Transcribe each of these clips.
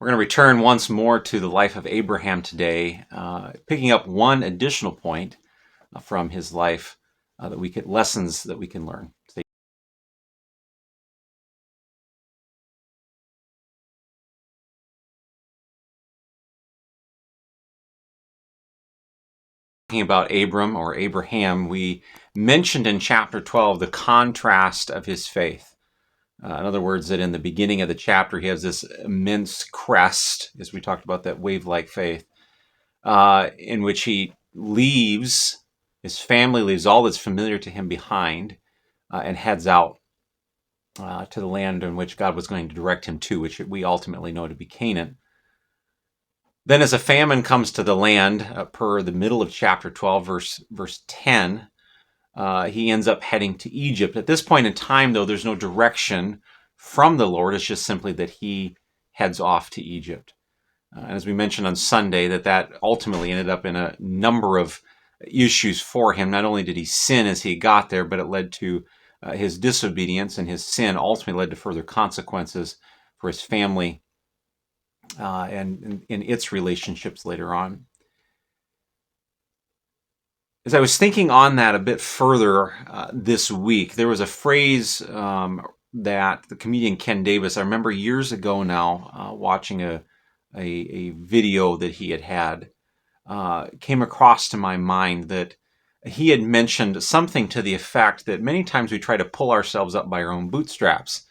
We're going to return once more to the life of Abraham today, picking up one additional point from his life lessons that we can learn. Talking about Abram or Abraham, we mentioned in chapter 12 the contrast of his faith. In other words, that in the beginning of the chapter, he has this immense crest, as we talked about that wave-like faith, in which he leaves, his family leaves all that's familiar to him behind, and heads out to the land in which God was going to direct him to, which we ultimately know to be Canaan. Then as a famine comes to the land, per the middle of chapter 12, verse 10, he ends up heading to Egypt. At this point in time, though, there's no direction from the Lord. It's just simply that he heads off to Egypt. And as we mentioned on Sunday, that ultimately ended up in a number of issues for him. Not only did he sin as he got there, but it led to his disobedience, and his sin ultimately led to further consequences for his family and in its relationships later on. As I was thinking on that a bit further this week, there was a phrase that the comedian Ken Davis, I remember years ago now, watching a video that he had, came across to my mind that he had mentioned something to the effect that many times we try to pull ourselves up by our own bootstraps.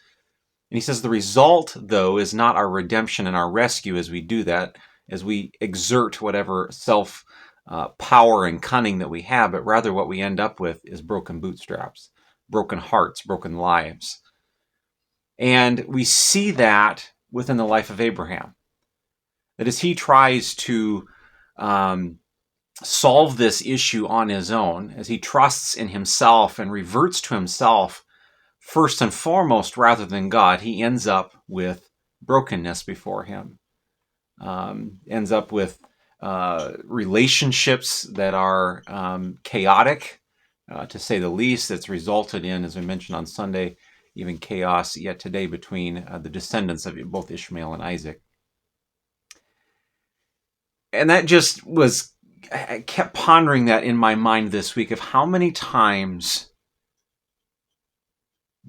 And he says the result, though, is not our redemption and our rescue as we do that, as we exert whatever power and cunning that we have, but rather what we end up with is broken bootstraps, broken hearts, broken lives. And we see that within the life of Abraham. That as he tries to solve this issue on his own, as he trusts in himself and reverts to himself first and foremost rather than God, he ends up with brokenness before him. Ends up with relationships that are chaotic, to say the least. That's resulted in, as we mentioned on Sunday, even chaos yet today between the descendants of both Ishmael and Isaac. And that just was, I kept pondering that in my mind this week of how many times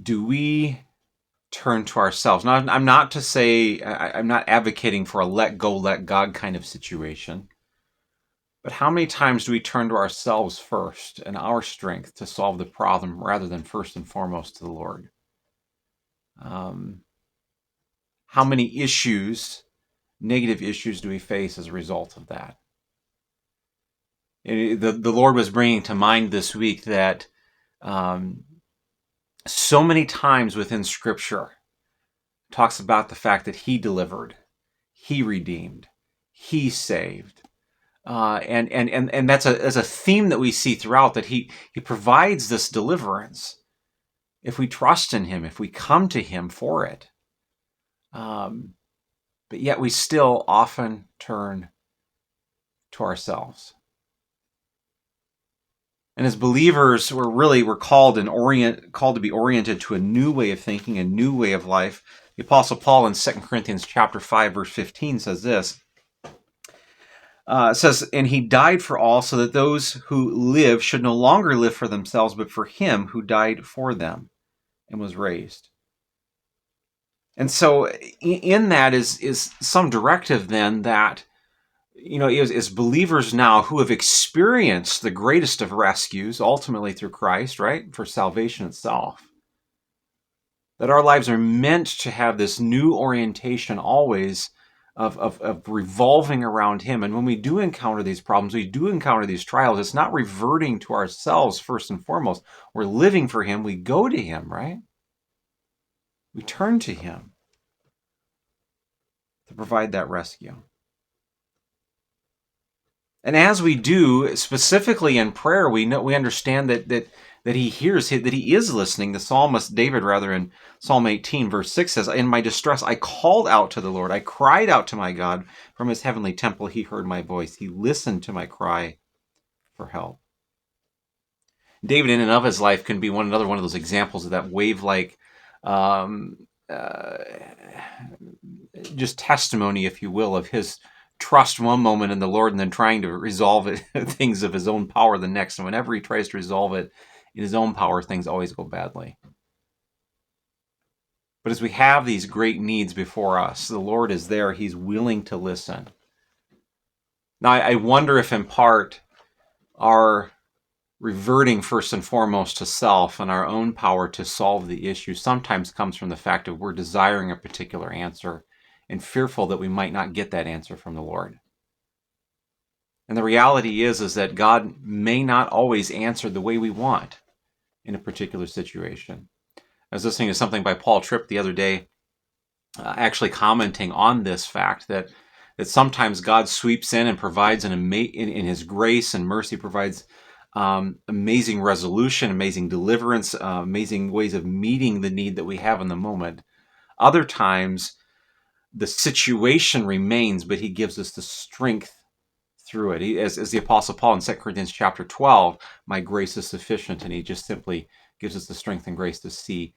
do we turn to ourselves. Now, I'm not to say, I'm not advocating for a let go, let God kind of situation. But how many times do we turn to ourselves first and our strength to solve the problem rather than first and foremost to the Lord? How many issues, negative issues, do we face as a result of that? The Lord was bringing to mind this week that so many times within Scripture talks about the fact that He delivered, He redeemed, He saved. And that's a theme that we see throughout, that he provides this deliverance if we trust in him, if we come to him for it. But yet we still often turn to ourselves. And as believers, we're called to be oriented to a new way of thinking, a new way of life. The Apostle Paul in 2 Corinthians chapter 5, verse 15 says this. It says, and he died for all, so that those who live should no longer live for themselves, but for him who died for them and was raised. And so in that is some directive then that, as believers now who have experienced the greatest of rescues, ultimately through Christ, right, for salvation itself, that our lives are meant to have this new orientation always of revolving around him. And when we do encounter these problems, we do encounter these trials, it's not reverting to ourselves first and foremost. We're living for him. We go to him, right? We turn to him to provide that rescue. And as we do, specifically in prayer, we understand that he hears, that he is listening. The psalmist David, in Psalm 18, verse 6 says, in my distress, I called out to the Lord. I cried out to my God from his heavenly temple. He heard my voice. He listened to my cry for help. David, in and of his life, can be another one of those examples of that wave-like just testimony, if you will, of his trust one moment in the Lord and then trying to resolve it, things of his own power the next. And whenever he tries to resolve it in his own power, things always go badly. But as we have these great needs before us, the Lord is there. He's willing to listen. Now, I wonder if in part our reverting first and foremost to self and our own power to solve the issue sometimes comes from the fact that we're desiring a particular answer and fearful that we might not get that answer from the Lord. And the reality is that God may not always answer the way we want in a particular situation. I was listening to something by Paul Tripp the other day, actually commenting on this fact that sometimes God sweeps in and provides in his grace and mercy, provides amazing resolution, amazing deliverance, amazing ways of meeting the need that we have in the moment. Other times, the situation remains, but he gives us the strength through it. As the Apostle Paul in 2 Corinthians chapter 12, my grace is sufficient, and he just simply gives us the strength and grace to see,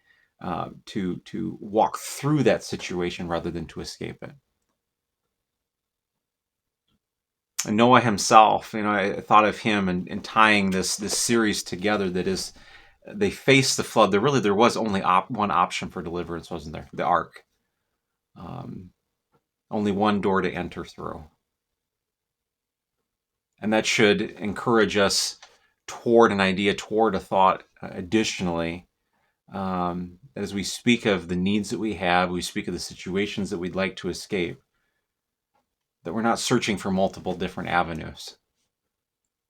to walk through that situation rather than to escape it. And Noah himself, I thought of him and tying this series together. That is, they faced the flood. There was only one option for deliverance, wasn't there? The ark. Only one door to enter through. And that should encourage us toward an idea, toward a thought, additionally, as we speak of the needs that we have, we speak of the situations that we'd like to escape, that we're not searching for multiple different avenues.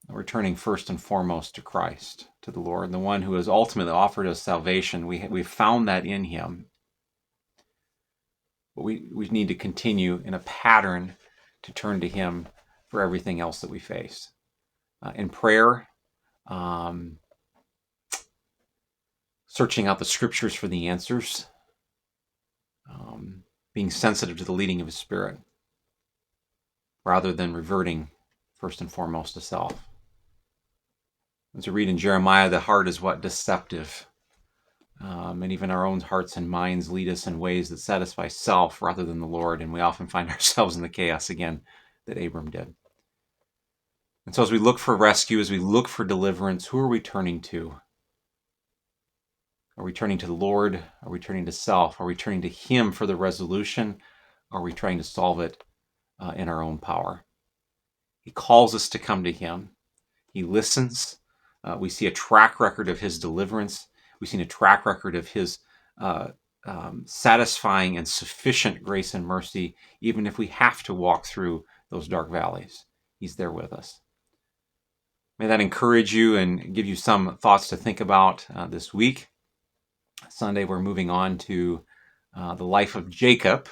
We're turning first and foremost to Christ, to the Lord, the one who has ultimately offered us salvation. We've found that in him. But we need to continue in a pattern to turn to him for everything else that we face. In prayer, searching out the scriptures for the answers, being sensitive to the leading of his Spirit, rather than reverting first and foremost to self. As we read in Jeremiah, the heart is deceptive. And even our own hearts and minds lead us in ways that satisfy self rather than the Lord, and we often find ourselves in the chaos again that Abram did. And so as we look for rescue, as we look for deliverance, who are we turning to? Are we turning to the Lord? Are we turning to self? Are we turning to him for the resolution? Or are we trying to solve it in our own power? He calls us to come to him. He listens. We see a track record of his deliverance. We've seen a track record of his satisfying and sufficient grace and mercy, even if we have to walk through those dark valleys. He's there with us. May that encourage you and give you some thoughts to think about this week. Sunday, we're moving on to the life of Jacob.